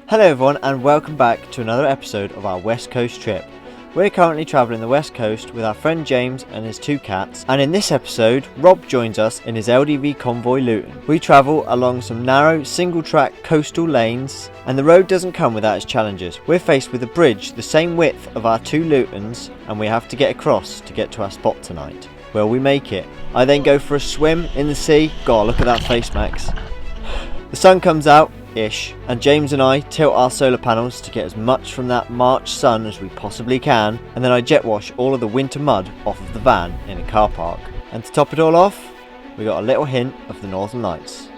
Hello everyone and welcome back to another episode of our West Coast trip. We're currently travelling the West Coast with our friend James and his two cats, and in this episode Rob joins us in his LDV convoy Luton. We travel along some narrow single track coastal lanes and the road doesn't come without its challenges. We're faced with a bridge the same width of our two Lutons and we have to get across to get to our spot tonight. Will we make it? I then go for a swim in the sea. God, look at that face, Max. The sun comes out ish, and James and I tilt our solar panels to get as much from that March sun as we possibly can, and then I jet wash all of the winter mud off of the van in a car park. And to top it all off, we got a little hint of the Northern Lights.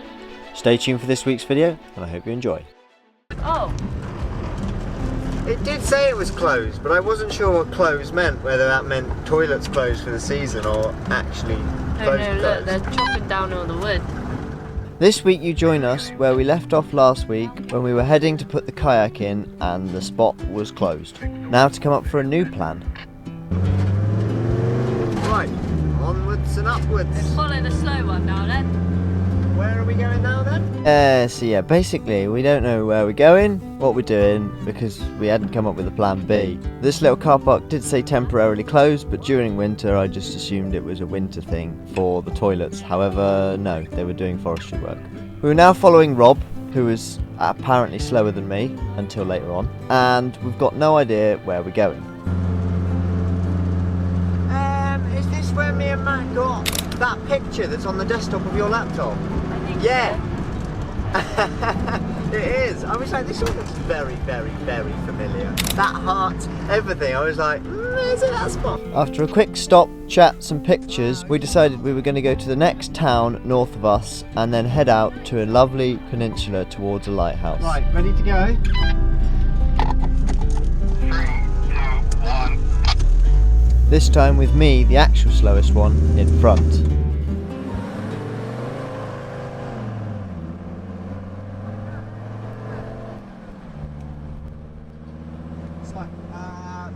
Stay tuned for this week's video and I hope you enjoy. Oh. It did say it was closed, but I wasn't sure what closed meant, whether that meant toilets closed for the season or actually closed. Oh no, look, they're chopping down all the wood. This week you join us where we left off last week when we were heading to put the kayak in and the spot was closed. Now to come up for a new plan. Right, onwards and upwards. Let's follow the slow one now then. Where are we going now then? So yeah, basically we don't know where we're going, what we're doing, because we hadn't come up with a plan B. This little car park did say temporarily closed, but during winter I just assumed it was a winter thing for the toilets. However, no, they were doing forestry work. We were now following Rob, who was apparently slower than me until later on, and we've got no idea where we're going. Is this where me and Matt got that picture that's on the desktop of your laptop? Yeah, it is. I was like, this one looks very, very, very familiar. That heart, everything. I was like, is it that spot? After a quick stop, chat, some pictures, we decided we were going to go to the next town north of us and then head out to a lovely peninsula towards a lighthouse. Right, ready to go? 3, 2, 1. This time with me, the actual slowest one, in front.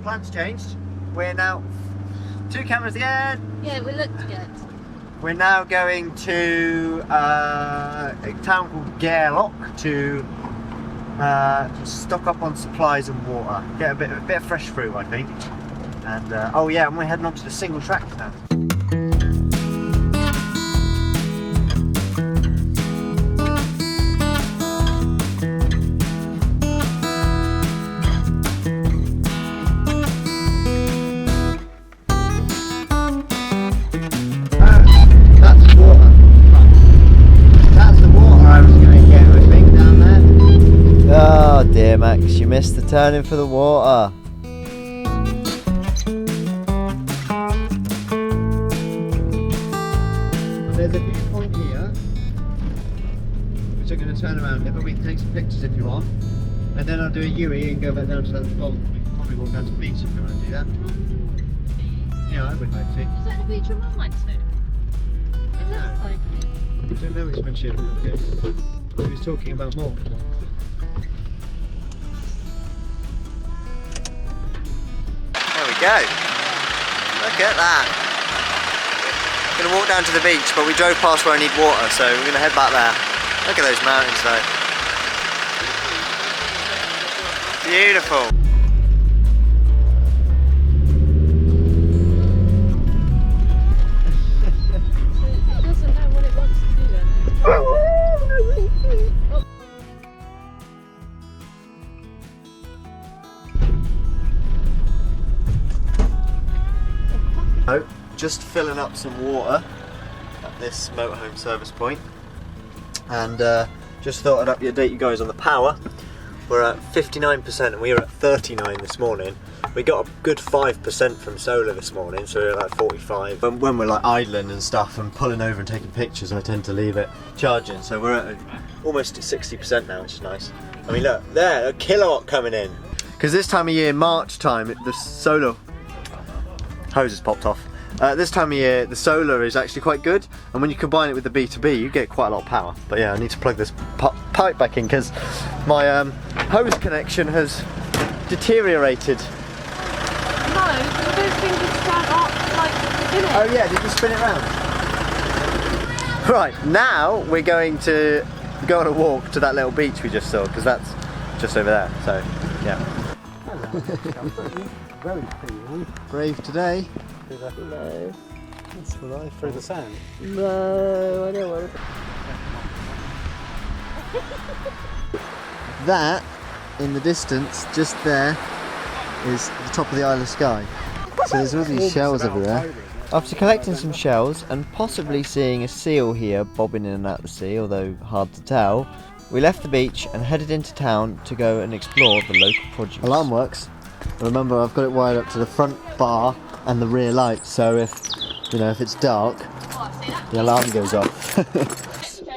Plan's changed. We're now 2 cameras again. Yeah, we looked good. We're now going to a town called Gairloch to stock up on supplies and water. Get a bit of fresh fruit, I think. And oh yeah, and we're heading on to the single track now. Oh dear Max, you missed the turning for the water. There's a viewpoint here, which I'm going to turn around here, but we can take some pictures if you want. And then I'll do a U-E and go back down to that spot. We can probably walk down to the beach if you want to do that. Yeah, I would like to. Is that the beach you want like to? Is that like? I don't know which one she He was talking about more. There we go. Look at that. I'm going to walk down to the beach, but we drove past where I need water, so we're going to head back there. Look at those mountains though. Beautiful. It doesn't know what it wants to do then. Oh, just filling up some water at this motorhome service point, and just thought I'd update you guys on the power. We're at 59% and we were at 39 this morning. We got a good 5% from solar this morning, so we were like 45. When we're like idling and stuff and pulling over and taking pictures, I tend to leave it charging, so we're at almost at 60% now, which is nice. I mean look, there, a kilowatt coming in. Because this time of year, March time, the solar hose has popped off. This time of year the solar is actually quite good, and when you combine it with the B2B you get quite a lot of power. But yeah, I need to plug this pipe back in because my hose connection has deteriorated. No, those things would stand up like in it. Oh yeah, did you spin it round? Right, now we're going to go on a walk to that little beach we just saw, because that's just over there. So, yeah. Very pretty. Brave today. No. That's what I through the sand. No, I don't want to. That, in the distance, just there, is the top of the Isle of Skye. So there's all these shells everywhere. After collecting some shells and possibly seeing a seal here bobbing in and out the sea, although hard to tell, we left the beach and headed into town to go and explore the local produce. Alarm works. Remember, I've got it wired up to the front bar and the rear light, so if it's dark, the alarm goes off.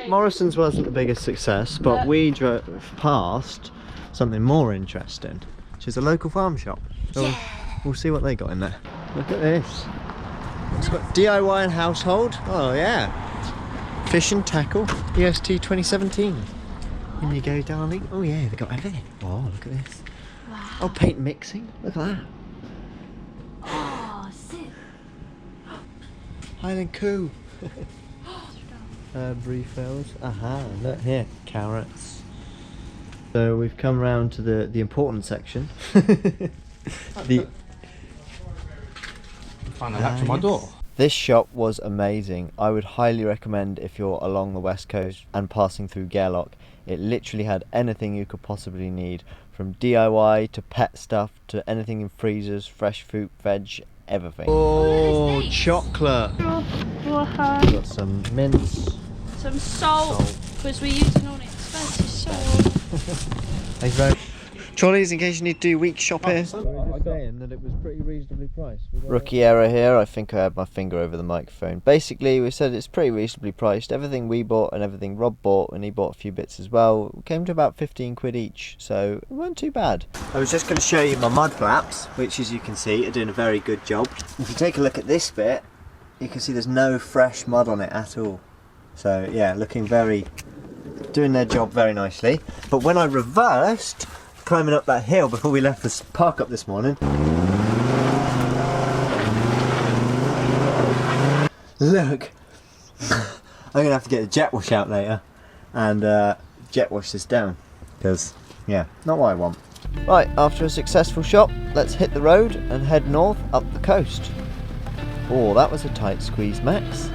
Morrison's wasn't the biggest success, but we drove past something more interesting, which is a local farm shop. So we'll see what they got in there. Look at this. It's got DIY and household. Oh yeah. Fish and tackle. EST 2017. In you go, darling. Oh yeah, they got everything. Oh, look at this. Wow. Oh, paint mixing. Look at that. Oh, sick. Highland Coo. Refills. Aha, look here. Carrots. So we've come round to the important section. Find a latch on my door. This shop was amazing. I would highly recommend if you're along the west coast and passing through Gairloch. It literally had anything you could possibly need, from DIY to pet stuff to anything in freezers, fresh fruit, veg, everything. Oh, chocolate! Got some mince. Some salt, because we're using all the expensive salt. Thank you very much. Trolleys, in case you need to do week shop here. We were just saying that it was pretty reasonably priced. Rookie error here, I think I had my finger over the microphone. Basically, we said it's pretty reasonably priced. Everything we bought and everything Rob bought, and he bought a few bits as well, came to about 15 quid each, so it wasn't too bad. I was just going to show you my mud flaps, which as you can see are doing a very good job. If you take a look at this bit, you can see there's no fresh mud on it at all. So yeah, doing their job very nicely. But when I reversed, climbing up that hill before we left the park up this morning, look, I'm gonna have to get a jet wash out later and jet wash this down, because yeah, not what I want. Right, after a successful shop, let's hit the road and head north up the coast. Oh, that was a tight squeeze, Max.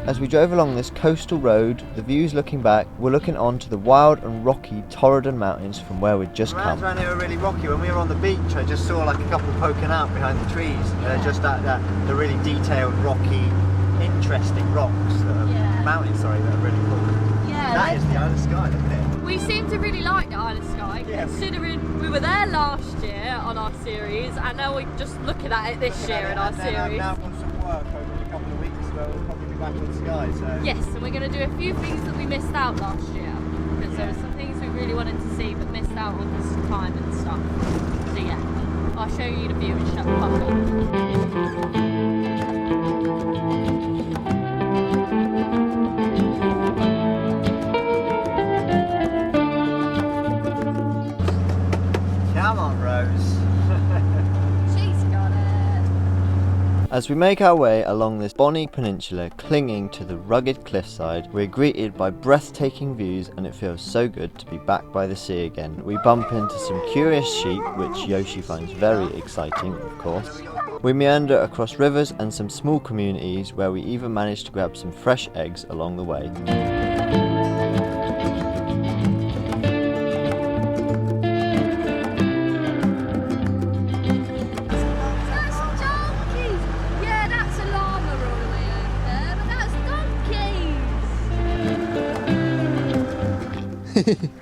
As we drove along this coastal road, the views looking back, we're looking onto the wild and rocky Torridon Mountains from where we'd just come. Around here are really rocky. When we were on the beach, I just saw like a couple poking out behind the trees. They're just the really detailed, rocky, interesting rocks, mountains, that are really cool. Yeah, that is the Isle of Skye, look at it. We seem to really like the Isle of Skye, considering we were there last year on our series, and now we're just looking at it this year in our series. I've now got some work over a couple of weeks, so we'll probably be back on Skye. So. Yes, and we're going to do a few things that we missed out last year, because there were some things we really wanted to see but missed out on this time and stuff. So yeah, I'll show you the view and shut the fuck up. Come on, Rose. She's got it. As we make our way along this bonny peninsula clinging to the rugged cliffside, we're greeted by breathtaking views, and it feels so good to be back by the sea again. We bump into some curious sheep, which Yoshi finds very exciting, of course. We meander across rivers and some small communities where we even manage to grab some fresh eggs along the way.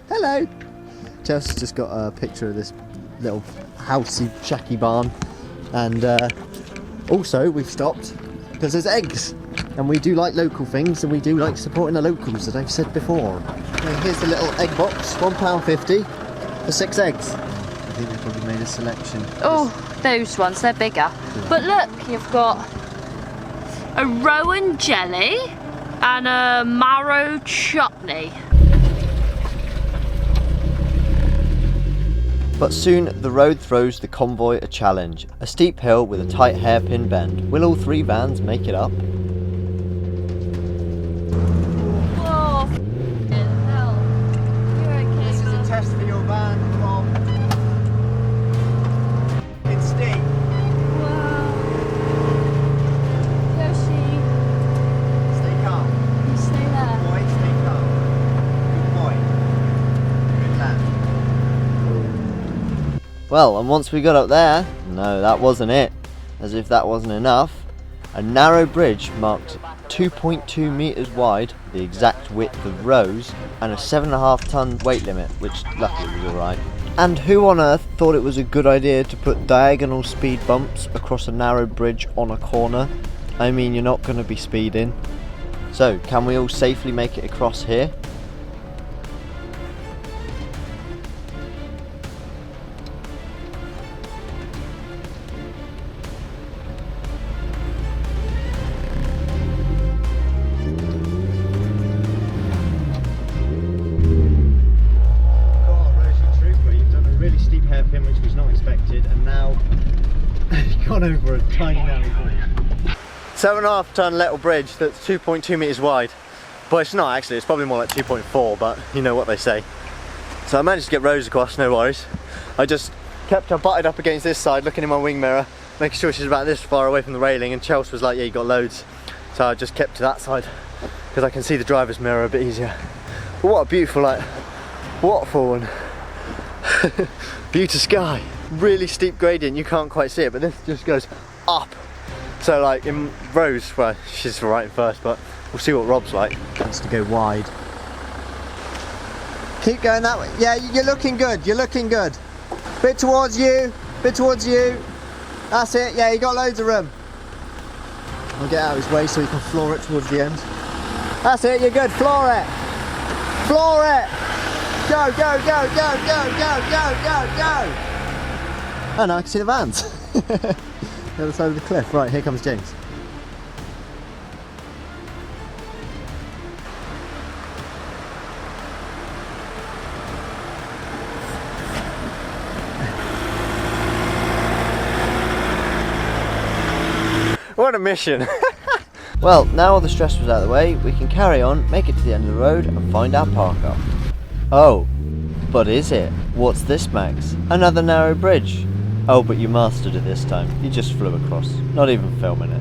Hello! Chelsea's just got a picture of this little housey, shacky barn, and also we've stopped because there's eggs, and we do like local things, and we do like supporting the locals, as I've said before. And here's the little egg box, £1.50 for 6 eggs. I think we've probably made a selection. Oh, those ones, they're bigger. But look, you've got a rowan jelly and a marrow chutney. But soon the road throws the convoy a challenge, a steep hill with a tight hairpin bend. Will all 3 vans make it up? Whoa! Well, and once we got up there, no, that wasn't it. As if that wasn't enough, a narrow bridge marked 2.2 metres wide, the exact width of rows, and a 7.5 ton weight limit, which luckily was alright. And who on earth thought it was a good idea to put diagonal speed bumps across a narrow bridge on a corner? I mean, you're not going to be speeding. So, can we all safely make it across here? Hairpin, which was not expected, and now you've gone over a tiny narrow bridge. 7.5 ton little bridge that's 2.2 metres wide. But it's not actually, it's probably more like 2.4, but you know what they say. So I managed to get rows across, no worries. I just kept her butted up against this side, looking in my wing mirror, making sure she's about this far away from the railing, and Chelsea was like, yeah, you got loads. So I just kept to that side, because I can see the driver's mirror a bit easier. But what a beautiful like waterfall and view to sky. Really steep gradient, you can't quite see it, but this just goes up. So like in rows, well, she's right in first, but we'll see what Rob's like. Wants to go wide. Keep going that way. Yeah, you're looking good, you're looking good. Bit towards you, bit towards you. That's it, yeah, you got loads of room. I'll get out of his way so he can floor it towards the end. That's it, you're good, floor it. Floor it. Go, go, go, go, go, go, go, go, go! Oh no, I can see the vans. The other side of the cliff. Right, here comes James. What a mission! Well, now all the stress was out of the way, we can carry on, make it to the end of the road and find our park up. Oh, but is it? What's this, Max? Another narrow bridge. Oh, but you mastered it this time. You just flew across, not even filming it.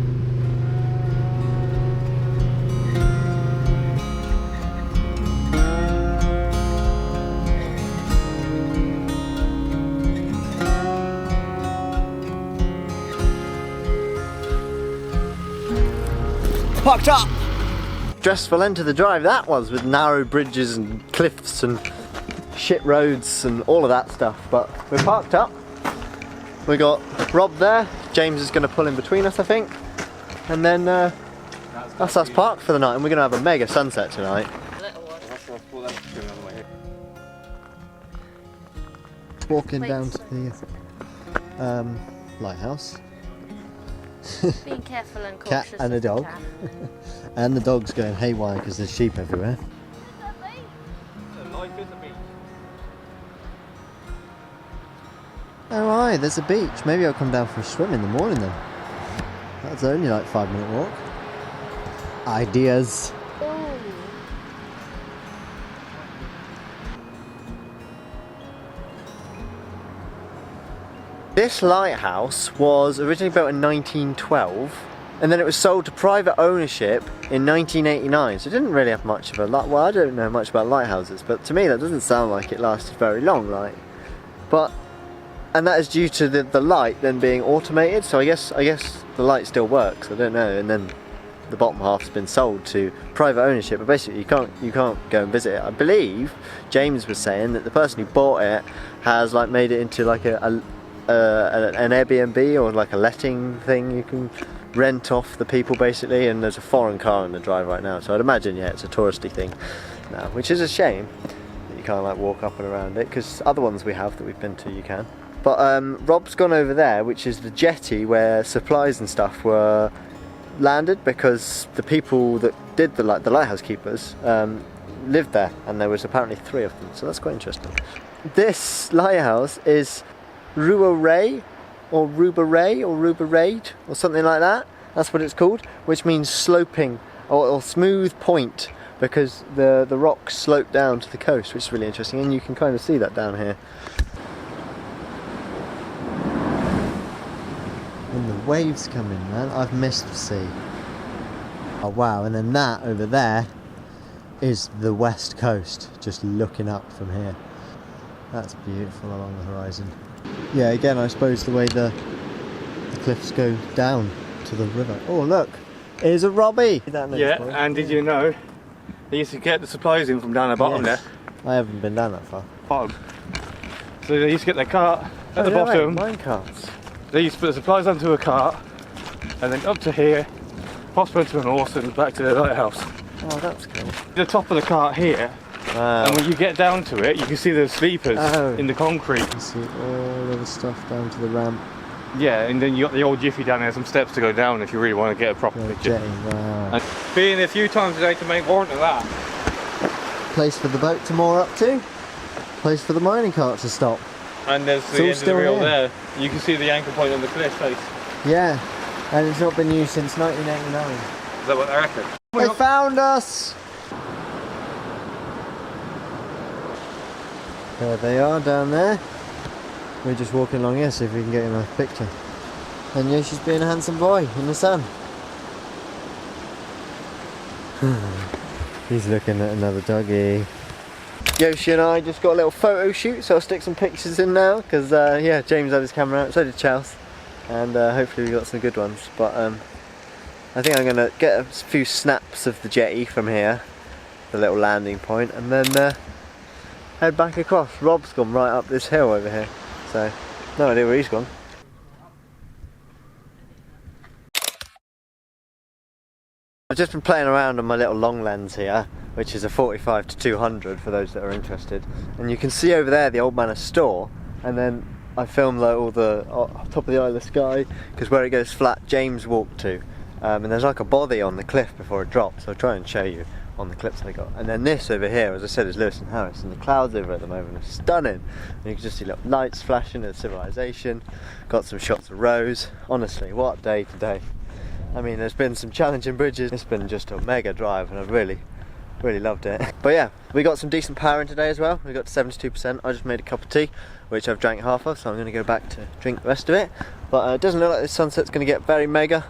Parked up! Stressful end to the drive that was, with narrow bridges and cliffs and shit roads and all of that stuff, but we're parked up. We got Rob there, James is going to pull in between us I think, and then that's us parked for the night, and we're going to have a mega sunset tonight. Walking down to the lighthouse. Being careful and cautious. Cat and a dog. And the dog's going haywire because there's sheep everywhere. Oh right, there's a beach. Maybe I'll come down for a swim in the morning then. That's only like 5-minute walk. Ideas. This lighthouse was originally built in 1912, and then it was sold to private ownership in 1989. So it didn't really have much of a well, I don't know much about lighthouses, but to me that doesn't sound like it lasted very long, like. And that is due to the light then being automated. So I guess the light still works. I don't know. And then the bottom half's been sold to private ownership, but basically you can't go and visit it. I believe James was saying that the person who bought it has like made it into like an Airbnb or like a letting thing. You can rent off the people basically, and there's a foreign car on the drive right now, so I'd imagine yeah it's a touristy thing now, which is a shame that you can't like walk up and around it, because other ones we have that we've been to you can. But Rob's gone over there, which is the jetty where supplies and stuff were landed, because the people that did the lighthouse keepers lived there, and there was apparently 3 of them, so that's quite interesting. This lighthouse is Rerouting or Rubarade or something like that. That's what it's called, which means sloping or smooth point, because the rocks slope down to the coast, which is really interesting, and you can kind of see that down here. And the waves come in, man. I've missed the sea. Oh wow, and then that over there is the west coast, just looking up from here. That's beautiful along the horizon. Yeah, again, I suppose the way the cliffs go down to the river. Oh, look, here's a Robbie. Yeah, and did you know they used to get the supplies in from down the bottom there? I haven't been down that far. Bottom. So they used to get their cart at the bottom. Mine carts. They used to put the supplies onto a cart and then up to here, possibly onto an horse and back to the lighthouse. Oh, that's cool. The top of the cart here, and when you get down to it, you can see the sleepers in the concrete. You can see all of the stuff down to the ramp. Yeah, and then you got the old jiffy down there, some steps to go down if you really want to get a proper picture. Jetty, wow. And being there a few times a day to make more than that. Place for the boat to moor up to. Place for the mining cart to stop. And there's the end of the reel there. You can see the anchor point on the cliff face. Yeah, and it's not been used since 1989. Is that what I reckon? They found us! There they are down there. We're just walking along here, see if we can get a nice picture. And Yoshi's being a handsome boy in the sun. He's looking at another doggy. Yoshi and I just got a little photo shoot, so I'll stick some pictures in now, because yeah, James had his camera out, so did Charles. And hopefully we got some good ones. But I think I'm going to get a few snaps of the jetty from here, the little landing point, and then head back across. Rob's gone right up this hill over here, so no idea where he's gone. I've just been playing around on my little long lens here, which is a 45 to 200 for those that are interested, and you can see over there the Old Manor store, and then I filmed like all the top of the Isle of Skye, because where it goes flat James walked to, and there's like a bothy on the cliff before it drops, so I'll try and show you on the clips I got. And then this over here, as I said, is Lewis and Harris, and the clouds over at the moment are stunning, and you can just see little lights flashing at civilization. Got some shots of Rose. Honestly, what a day today. I mean, there's been some challenging bridges. It's been just a mega drive, and I've really loved it. But yeah, we got some decent power in today as well. We got to 72%. I just made a cup of tea, which I've drank half of, so I'm going to go back to drink the rest of it. But it doesn't look like this sunset's going to get very mega.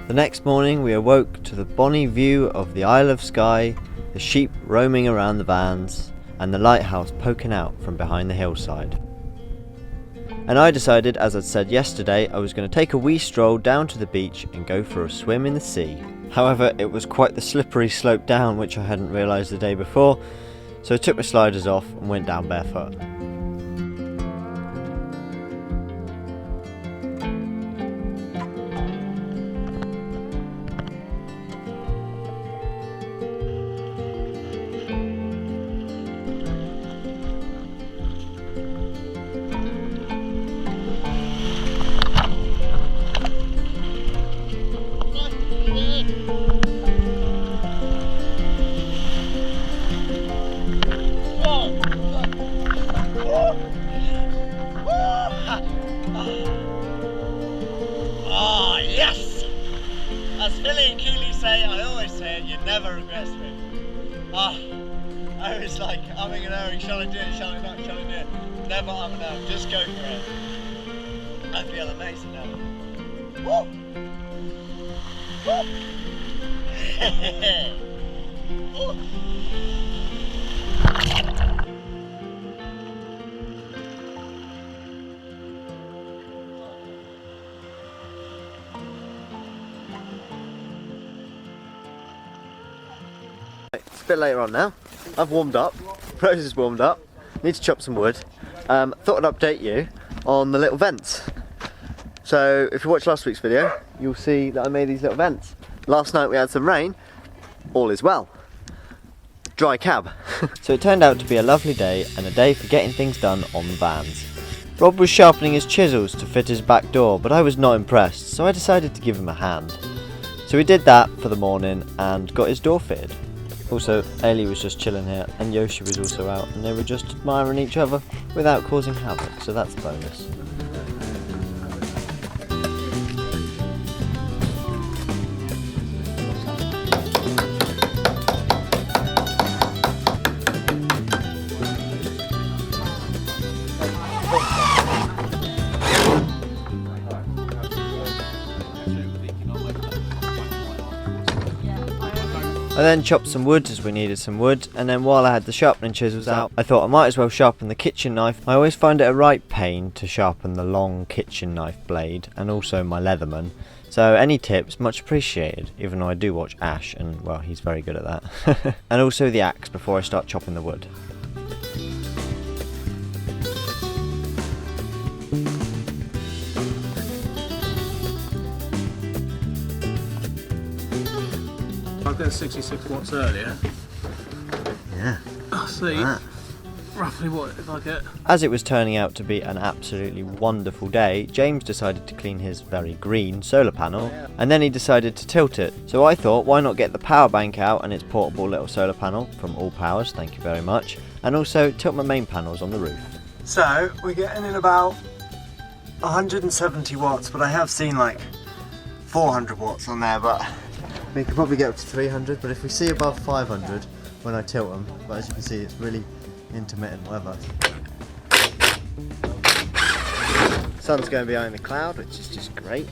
The next morning we awoke to the bonny view of the Isle of Skye, the sheep roaming around the vans, and the lighthouse poking out from behind the hillside. And I decided, as I'd said yesterday, I was going to take a wee stroll down to the beach and go for a swim in the sea. However, it was quite the slippery slope down, which I hadn't realised the day before, so I took my sliders off and went down barefoot. Ah, yes! As Philly and Keeley say, I always say it, you never regret swimming. Ah, I was like umming and ahhing, shall I do it, shall I not, shall I do it? Never umm and ah, just go for it. I feel amazing now. Woo! Woo! Woo! It's a bit later on now. I've warmed up. Rose has warmed up. Need to chop some wood. Thought I'd update you on the little vents. So if you watched last week's video, you'll see that I made these little vents. Last night we had some rain. All is well. Dry cab. So it turned out to be a lovely day, and a day for getting things done on the vans. Rob was sharpening his chisels to fit his back door, but I was not impressed, so I decided to give him a hand. So we did that for the morning and got his door fitted. Also, Ailey was just chilling here, and Yoshi was also out, and they were just admiring each other without causing havoc, so that's a bonus. I then chopped some wood as we needed some wood, and then while I had the sharpening chisels out, I thought I might as well sharpen the kitchen knife. I always find it a right pain to sharpen the long kitchen knife blade, and also my Leatherman. So any tips, much appreciated, even though I do watch Ash, and well, he's very good at that. And also the axe before I start chopping the wood. I've got 66 watts earlier. Yeah. I'll see roughly what if I get. As it was turning out to be an absolutely wonderful day, James decided to clean his very green solar panel, and then he decided to tilt it. So I thought, why not get the power bank out and its portable little solar panel from All Powers, thank you very much, and also tilt my main panels on the roof. So we're getting in about 170 watts, but I have seen like 400 watts on there, but we could probably get up to 300, but if we see above 500 when I tilt them, but as you can see it's really intermittent weather. Sun's going behind the cloud, which is just great.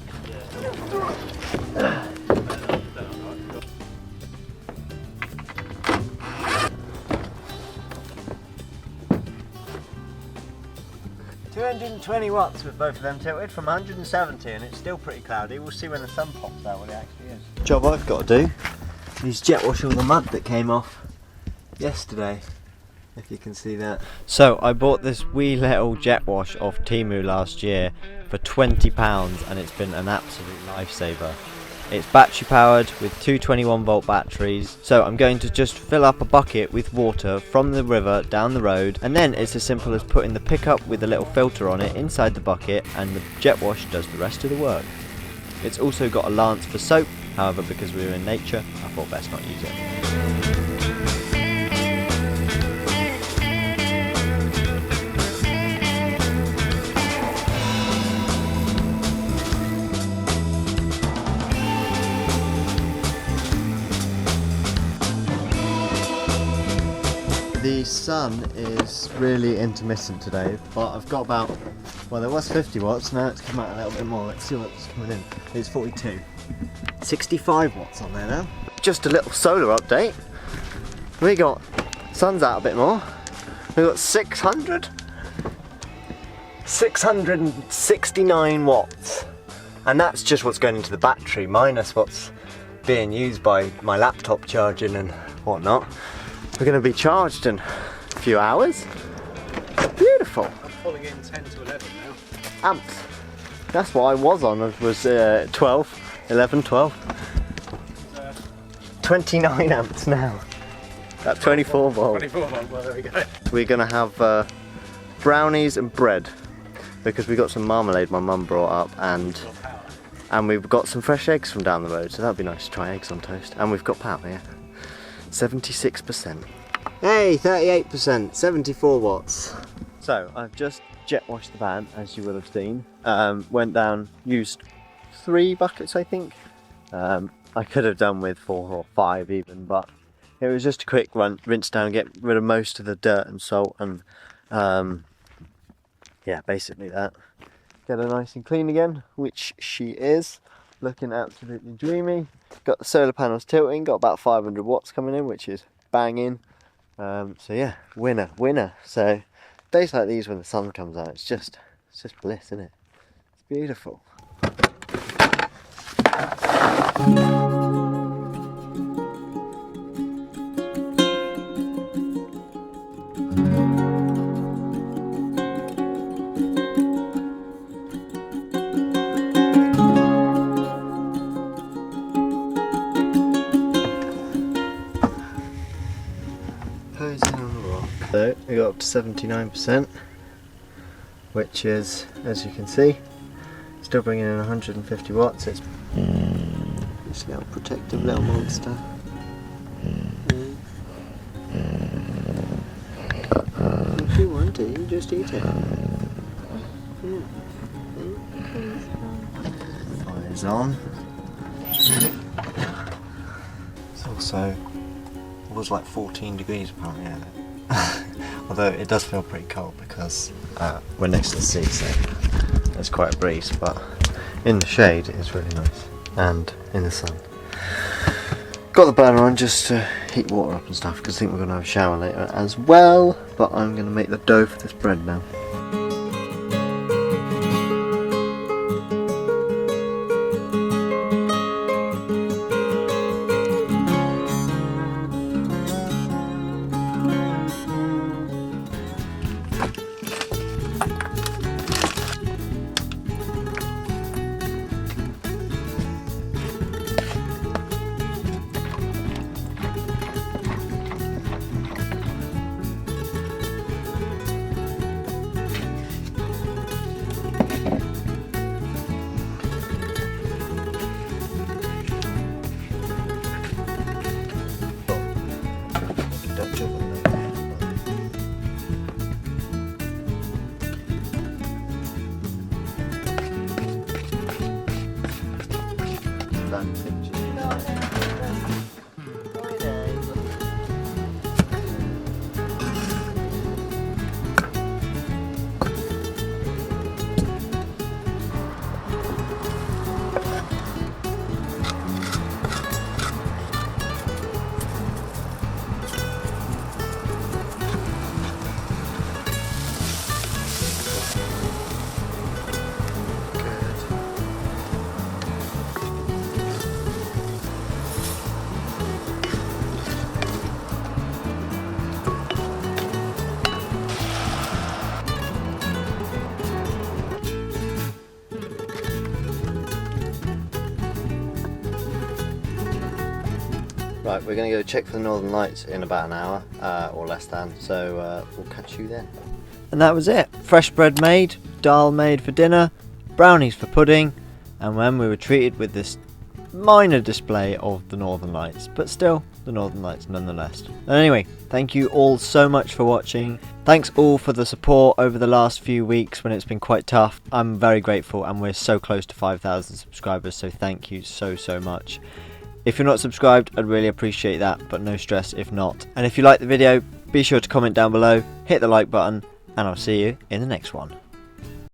220 watts with both of them tilted from 170, and it's still pretty cloudy. We'll see when the sun pops out what it actually is. Job I've got to do is jet wash all the mud that came off yesterday, if you can see that. So I bought this wee little jet wash off Temu last year for £20, and it's been an absolute lifesaver. It's battery powered with two 21 volt batteries, so I'm going to just fill up a bucket with water from the river down the road, and then it's as simple as putting the pickup with a little filter on it inside the bucket, and the jet wash does the rest of the work. It's also got a lance for soap, however because we were in nature I thought best not use it. The sun is really intermittent today, but I've got about, well there was 50 watts, now it's come out a little bit more. Let's see what's coming in. It's 42. 65 watts on there now. Just a little solar update. We got, sun's out a bit more. We got 669 watts. And that's just what's going into the battery, minus what's being used by my laptop charging and whatnot. We're going to be charged in a few hours. Beautiful. I'm pulling in 10 to 11 now. Amps. That's what I was on. It was 12, 11, 12. 29 amps now. At 24 volt. 24 volt, well there we go. We're going to have brownies and bread, because we got some marmalade my mum brought up, and we've got some fresh eggs from down the road, so that'd be nice to try eggs on toast. And we've got power here. 76%. Hey, 38%, 74 watts. So I've just jet washed the van, as you will have seen. Went down, used 3 buckets I think. I could have done with 4 or 5 even, but it was just a quick rinse down, get rid of most of the dirt and salt, and yeah, basically that. Get her nice and clean again, which she is. Looking absolutely dreamy. Got the solar panels tilting, got about 500 watts coming in, which is banging. So yeah, winner. So days like these when the sun comes out, it's just bliss, isn't it? It's beautiful. So we got up to 79%, which is, as you can see, still bringing in 150 watts. It's this little protective little monster. If you want it, you just eat it. Fire's on. It's also, it was like 14 degrees apparently. Although it does feel pretty cold because we're next to the sea, so there's quite a breeze, but in the shade it is really nice, and in the sun. Got the burner on just to heat water up and stuff because I think we're going to have a shower later as well. But I'm going to make the dough for this bread now. Right, we're going to go check for the Northern Lights in about an hour, or less than, so we'll catch you then. And that was it. Fresh bread made, dal made for dinner, brownies for pudding, and when we were treated with this minor display of the Northern Lights, but still the Northern Lights nonetheless. And anyway, thank you all so much for watching. Thanks all for the support over the last few weeks when it's been quite tough. I'm very grateful, and we're so close to 5,000 subscribers, so thank you so much. If you're not subscribed, I'd really appreciate that, but no stress if not. And if you like the video, be sure to comment down below, hit the like button, and I'll see you in the next one.